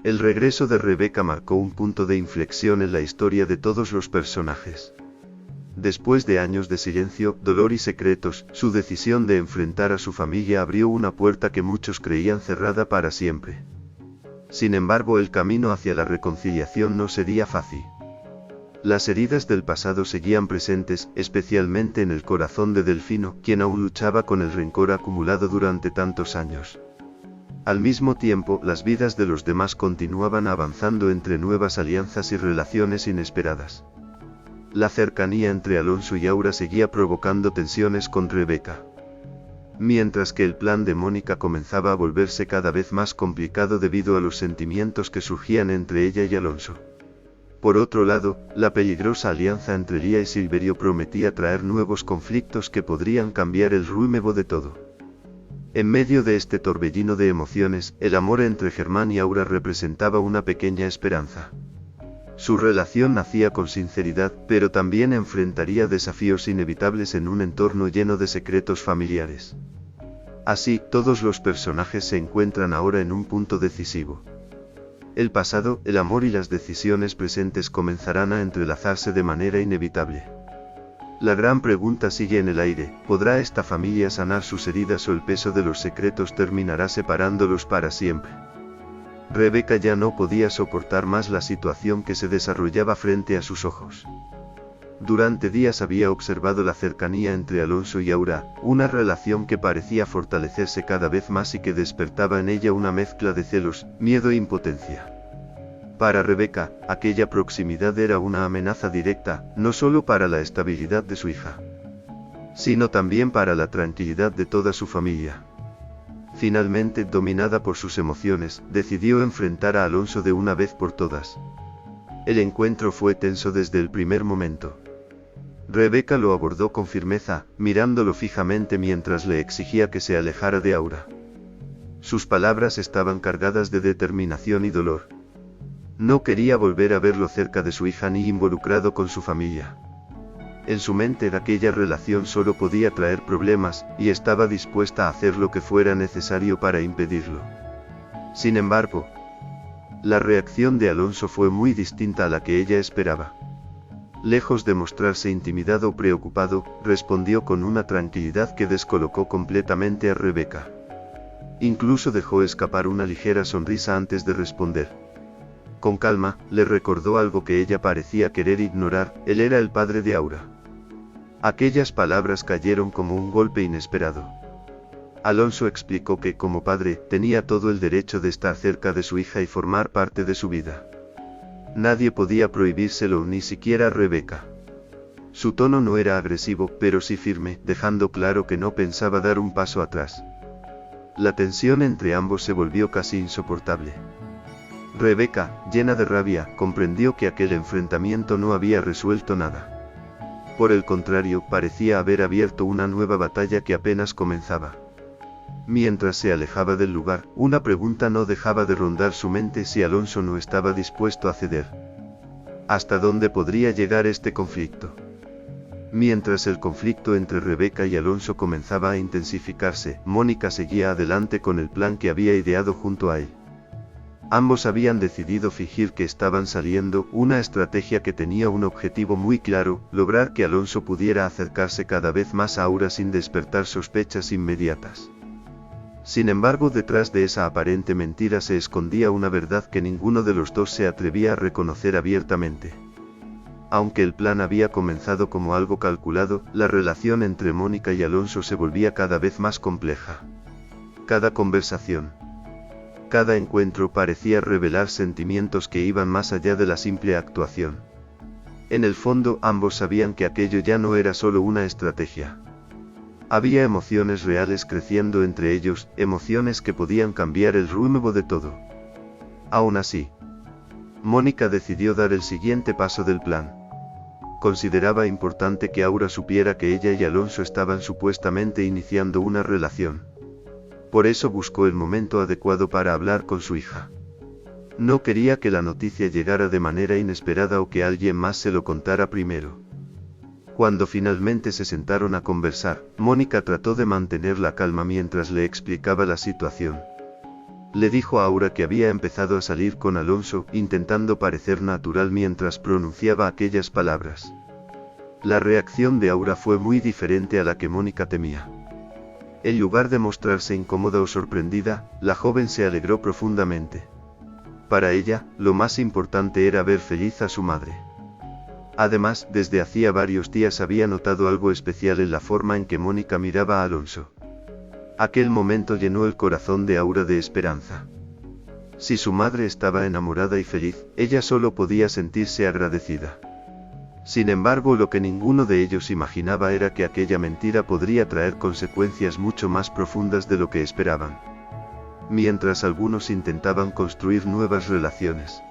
El regreso de Rebeca marcó un punto de inflexión en la historia de todos los personajes. Después de años de silencio, dolor y secretos, su decisión de enfrentar a su familia abrió una puerta que muchos creían cerrada para siempre. Sin embargo, el camino hacia la reconciliación no sería fácil. Las heridas del pasado seguían presentes, especialmente en el corazón de Delfino, quien aún luchaba con el rencor acumulado durante tantos años. Al mismo tiempo, las vidas de los demás continuaban avanzando entre nuevas alianzas y relaciones inesperadas. La cercanía entre Alonso y Aura seguía provocando tensiones con Rebeca. Mientras que el plan de Mónica comenzaba a volverse cada vez más complicado debido a los sentimientos que surgían entre ella y Alonso. Por otro lado, la peligrosa alianza entre Lía y Silverio prometía traer nuevos conflictos que podrían cambiar el rumbo de todo. En medio de este torbellino de emociones, el amor entre Germán y Aura representaba una pequeña esperanza. Su relación nacía con sinceridad, pero también enfrentaría desafíos inevitables en un entorno lleno de secretos familiares. Así, todos los personajes se encuentran ahora en un punto decisivo. El pasado, el amor y las decisiones presentes comenzarán a entrelazarse de manera inevitable. La gran pregunta sigue en el aire: ¿podrá esta familia sanar sus heridas o el peso de los secretos terminará separándolos para siempre? Rebeca ya no podía soportar más la situación que se desarrollaba frente a sus ojos. Durante días había observado la cercanía entre Alonso y Aura, una relación que parecía fortalecerse cada vez más y que despertaba en ella una mezcla de celos, miedo e impotencia. Para Rebeca, aquella proximidad era una amenaza directa, no solo para la estabilidad de su hija, sino también para la tranquilidad de toda su familia. Finalmente, dominada por sus emociones, decidió enfrentar a Alonso de una vez por todas. El encuentro fue tenso desde el primer momento. Rebeca lo abordó con firmeza, mirándolo fijamente mientras le exigía que se alejara de Aura. Sus palabras estaban cargadas de determinación y dolor. No quería volver a verlo cerca de su hija ni involucrado con su familia. En su mente aquella relación solo podía traer problemas, y estaba dispuesta a hacer lo que fuera necesario para impedirlo. Sin embargo, la reacción de Alonso fue muy distinta a la que ella esperaba. Lejos de mostrarse intimidado o preocupado, respondió con una tranquilidad que descolocó completamente a Rebeca. Incluso dejó escapar una ligera sonrisa antes de responder. Con calma, le recordó algo que ella parecía querer ignorar: él era el padre de Aura. Aquellas palabras cayeron como un golpe inesperado. Alonso explicó que, como padre, tenía todo el derecho de estar cerca de su hija y formar parte de su vida. Nadie podía prohibírselo, ni siquiera Rebeca. Su tono no era agresivo, pero sí firme, dejando claro que no pensaba dar un paso atrás. La tensión entre ambos se volvió casi insoportable. Rebeca, llena de rabia, comprendió que aquel enfrentamiento no había resuelto nada. Por el contrario, parecía haber abierto una nueva batalla que apenas comenzaba. Mientras se alejaba del lugar, una pregunta no dejaba de rondar su mente: si Alonso no estaba dispuesto a ceder. ¿Hasta dónde podría llegar este conflicto? Mientras el conflicto entre Rebeca y Alonso comenzaba a intensificarse, Mónica seguía adelante con el plan que había ideado junto a él. Ambos habían decidido fingir que estaban saliendo, una estrategia que tenía un objetivo muy claro: lograr que Alonso pudiera acercarse cada vez más a Aura sin despertar sospechas inmediatas. Sin embargo, detrás de esa aparente mentira se escondía una verdad que ninguno de los dos se atrevía a reconocer abiertamente. Aunque el plan había comenzado como algo calculado, la relación entre Mónica y Alonso se volvía cada vez más compleja. Cada conversación, cada encuentro parecía revelar sentimientos que iban más allá de la simple actuación. En el fondo, ambos sabían que aquello ya no era solo una estrategia. Había emociones reales creciendo entre ellos, emociones que podían cambiar el rumbo de todo. Aún así, Mónica decidió dar el siguiente paso del plan. Consideraba importante que Aura supiera que ella y Alonso estaban supuestamente iniciando una relación. Por eso buscó el momento adecuado para hablar con su hija. No quería que la noticia llegara de manera inesperada o que alguien más se lo contara primero. Cuando finalmente se sentaron a conversar, Mónica trató de mantener la calma mientras le explicaba la situación. Le dijo a Aura que había empezado a salir con Alonso, intentando parecer natural mientras pronunciaba aquellas palabras. La reacción de Aura fue muy diferente a la que Mónica temía. En lugar de mostrarse incómoda o sorprendida, la joven se alegró profundamente. Para ella, lo más importante era ver feliz a su madre. Además, desde hacía varios días había notado algo especial en la forma en que Mónica miraba a Alonso. Aquel momento llenó el corazón de Aura de esperanza. Si su madre estaba enamorada y feliz, ella solo podía sentirse agradecida. Sin embargo, lo que ninguno de ellos imaginaba era que aquella mentira podría traer consecuencias mucho más profundas de lo que esperaban. Mientras algunos intentaban construir nuevas relaciones,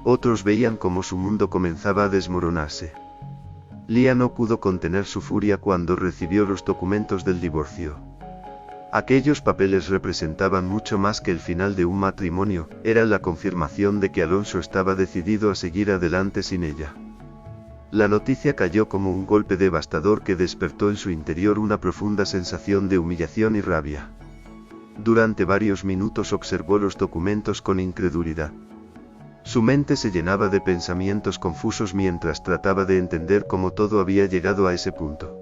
otros veían cómo su mundo comenzaba a desmoronarse. Lía no pudo contener su furia cuando recibió los documentos del divorcio. Aquellos papeles representaban mucho más que el final de un matrimonio, eran la confirmación de que Alonso estaba decidido a seguir adelante sin ella. La noticia cayó como un golpe devastador que despertó en su interior una profunda sensación de humillación y rabia. Durante varios minutos observó los documentos con incredulidad. Su mente se llenaba de pensamientos confusos mientras trataba de entender cómo todo había llegado a ese punto.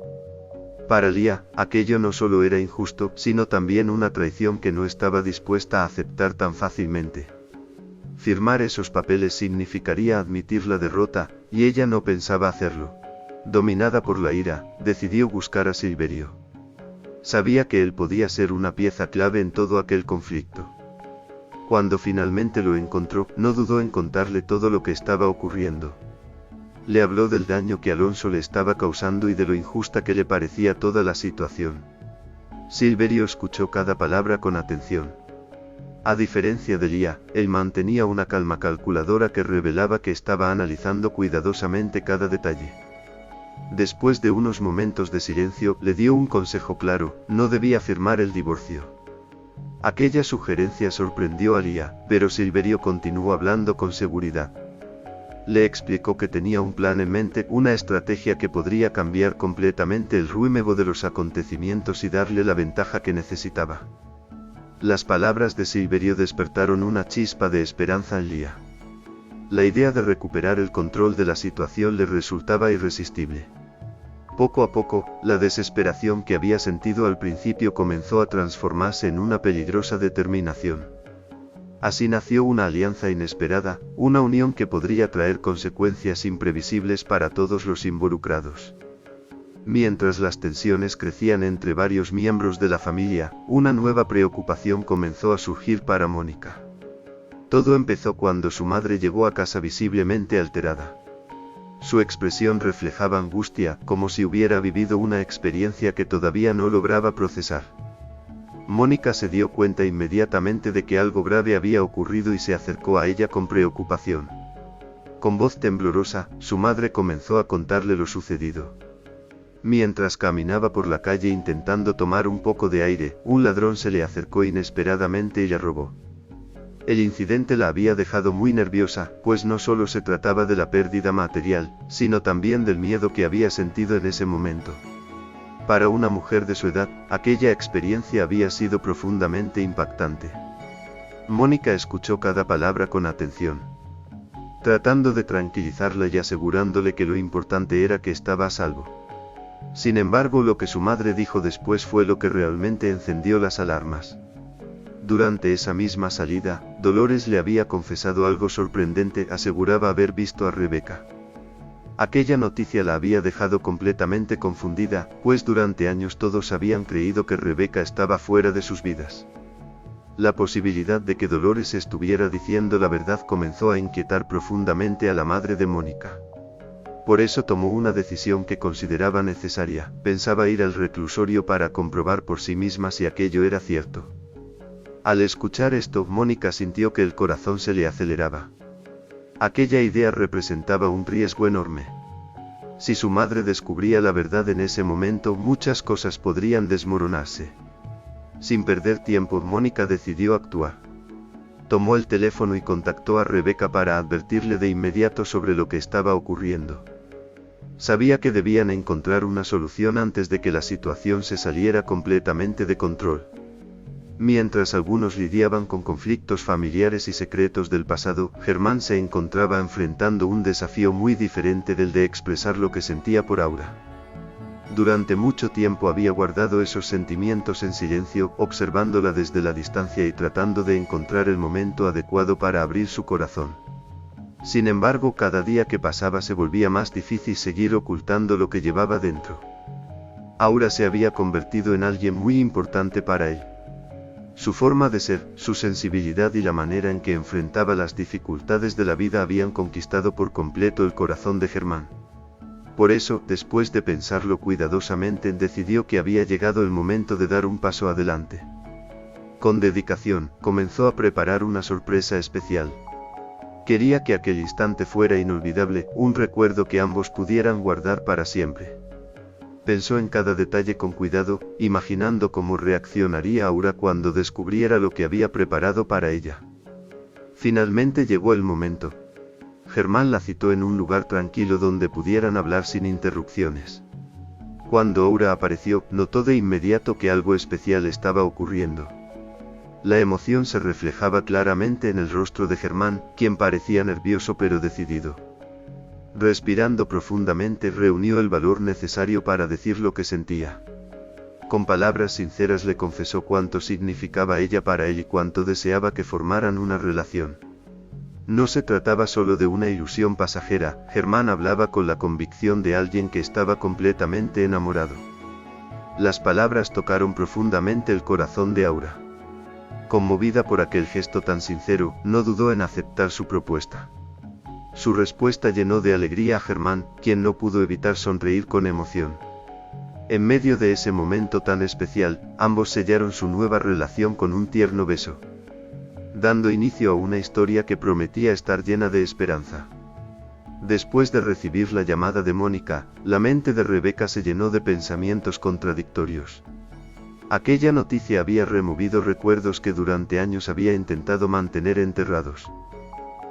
Para Lía, aquello no solo era injusto, sino también una traición que no estaba dispuesta a aceptar tan fácilmente. Firmar esos papeles significaría admitir la derrota, y ella no pensaba hacerlo. Dominada por la ira, decidió buscar a Silverio. Sabía que él podía ser una pieza clave en todo aquel conflicto. Cuando finalmente lo encontró, no dudó en contarle todo lo que estaba ocurriendo. Le habló del daño que Alonso le estaba causando y de lo injusta que le parecía toda la situación. Silverio escuchó cada palabra con atención. A diferencia de Lía, él mantenía una calma calculadora que revelaba que estaba analizando cuidadosamente cada detalle. Después de unos momentos de silencio, le dio un consejo claro: no debía firmar el divorcio. Aquella sugerencia sorprendió a Lía, pero Silverio continuó hablando con seguridad. Le explicó que tenía un plan en mente, una estrategia que podría cambiar completamente el rumbo de los acontecimientos y darle la ventaja que necesitaba. Las palabras de Silverio despertaron una chispa de esperanza en Lía. La idea de recuperar el control de la situación le resultaba irresistible. Poco a poco, la desesperación que había sentido al principio comenzó a transformarse en una peligrosa determinación. Así nació una alianza inesperada, una unión que podría traer consecuencias imprevisibles para todos los involucrados. Mientras las tensiones crecían entre varios miembros de la familia, una nueva preocupación comenzó a surgir para Mónica. Todo empezó cuando su madre llegó a casa visiblemente alterada. Su expresión reflejaba angustia, como si hubiera vivido una experiencia que todavía no lograba procesar. Mónica se dio cuenta inmediatamente de que algo grave había ocurrido y se acercó a ella con preocupación. Con voz temblorosa, su madre comenzó a contarle lo sucedido. Mientras caminaba por la calle intentando tomar un poco de aire, un ladrón se le acercó inesperadamente y la robó. El incidente la había dejado muy nerviosa, pues no solo se trataba de la pérdida material, sino también del miedo que había sentido en ese momento. Para una mujer de su edad, aquella experiencia había sido profundamente impactante. Mónica escuchó cada palabra con atención, tratando de tranquilizarla y asegurándole que lo importante era que estaba a salvo. Sin embargo, lo que su madre dijo después fue lo que realmente encendió las alarmas. Durante esa misma salida, Dolores le había confesado algo sorprendente: aseguraba haber visto a Rebeca. Aquella noticia la había dejado completamente confundida, pues durante años todos habían creído que Rebeca estaba fuera de sus vidas. La posibilidad de que Dolores estuviera diciendo la verdad comenzó a inquietar profundamente a la madre de Mónica. Por eso tomó una decisión que consideraba necesaria: pensaba ir al reclusorio para comprobar por sí misma si aquello era cierto. Al escuchar esto, Mónica sintió que el corazón se le aceleraba. Aquella idea representaba un riesgo enorme. Si su madre descubría la verdad en ese momento, muchas cosas podrían desmoronarse. Sin perder tiempo, Mónica decidió actuar. Tomó el teléfono y contactó a Rebeca para advertirle de inmediato sobre lo que estaba ocurriendo. Sabía que debían encontrar una solución antes de que la situación se saliera completamente de control. Mientras algunos lidiaban con conflictos familiares y secretos del pasado, Germán se encontraba enfrentando un desafío muy diferente del de expresar lo que sentía por Aura. Durante mucho tiempo había guardado esos sentimientos en silencio, observándola desde la distancia y tratando de encontrar el momento adecuado para abrir su corazón. Sin embargo, cada día que pasaba se volvía más difícil seguir ocultando lo que llevaba dentro. Aura se había convertido en alguien muy importante para él. Su forma de ser, su sensibilidad y la manera en que enfrentaba las dificultades de la vida habían conquistado por completo el corazón de Germán. Por eso, después de pensarlo cuidadosamente, decidió que había llegado el momento de dar un paso adelante. Con dedicación, comenzó a preparar una sorpresa especial. Quería que aquel instante fuera inolvidable, un recuerdo que ambos pudieran guardar para siempre. Pensó en cada detalle con cuidado, imaginando cómo reaccionaría Aura cuando descubriera lo que había preparado para ella. Finalmente llegó el momento. Germán la citó en un lugar tranquilo donde pudieran hablar sin interrupciones. Cuando Aura apareció, notó de inmediato que algo especial estaba ocurriendo. La emoción se reflejaba claramente en el rostro de Germán, quien parecía nervioso pero decidido. Respirando profundamente, reunió el valor necesario para decir lo que sentía. Con palabras sinceras le confesó cuánto significaba ella para él y cuánto deseaba que formaran una relación. No se trataba solo de una ilusión pasajera, Germán hablaba con la convicción de alguien que estaba completamente enamorado. Las palabras tocaron profundamente el corazón de Aura. Conmovida por aquel gesto tan sincero, no dudó en aceptar su propuesta. Su respuesta llenó de alegría a Germán, quien no pudo evitar sonreír con emoción. En medio de ese momento tan especial, ambos sellaron su nueva relación con un tierno beso, dando inicio a una historia que prometía estar llena de esperanza. Después de recibir la llamada de Mónica, la mente de Rebeca se llenó de pensamientos contradictorios. Aquella noticia había removido recuerdos que durante años había intentado mantener enterrados.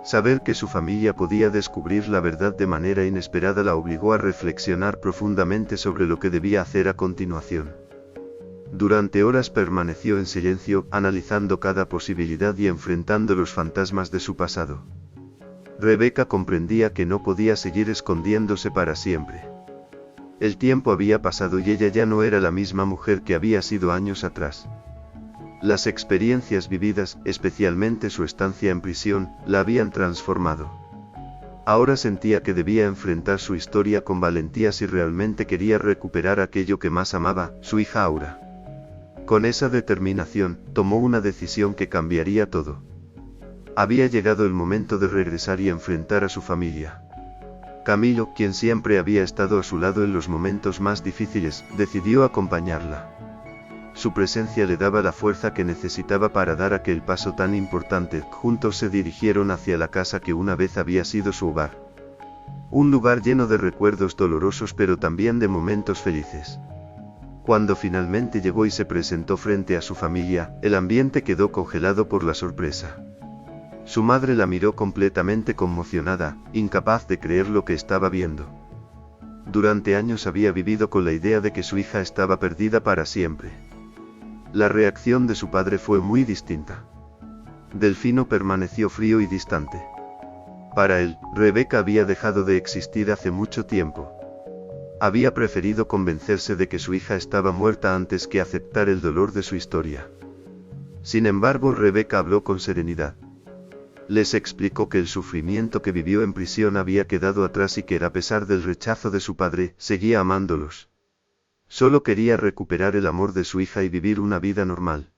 Saber que su familia podía descubrir la verdad de manera inesperada la obligó a reflexionar profundamente sobre lo que debía hacer a continuación. Durante horas permaneció en silencio, analizando cada posibilidad y enfrentando los fantasmas de su pasado. Rebeca comprendía que no podía seguir escondiéndose para siempre. El tiempo había pasado y ella ya no era la misma mujer que había sido años atrás. Las experiencias vividas, especialmente su estancia en prisión, la habían transformado. Ahora sentía que debía enfrentar su historia con valentía si realmente quería recuperar aquello que más amaba, su hija Aura. Con esa determinación, tomó una decisión que cambiaría todo. Había llegado el momento de regresar y enfrentar a su familia. Camilo, quien siempre había estado a su lado en los momentos más difíciles, decidió acompañarla. Su presencia le daba la fuerza que necesitaba para dar aquel paso tan importante. Juntos se dirigieron hacia la casa que una vez había sido su hogar. Un lugar lleno de recuerdos dolorosos pero también de momentos felices. Cuando finalmente llegó y se presentó frente a su familia, el ambiente quedó congelado por la sorpresa. Su madre la miró completamente conmocionada, incapaz de creer lo que estaba viendo. Durante años había vivido con la idea de que su hija estaba perdida para siempre. La reacción de su padre fue muy distinta. Delfino permaneció frío y distante. Para él, Rebeca había dejado de existir hace mucho tiempo. Había preferido convencerse de que su hija estaba muerta antes que aceptar el dolor de su historia. Sin embargo, Rebeca habló con serenidad. Les explicó que el sufrimiento que vivió en prisión había quedado atrás y que, a pesar del rechazo de su padre, seguía amándolos. Solo quería recuperar el amor de su hija y vivir una vida normal.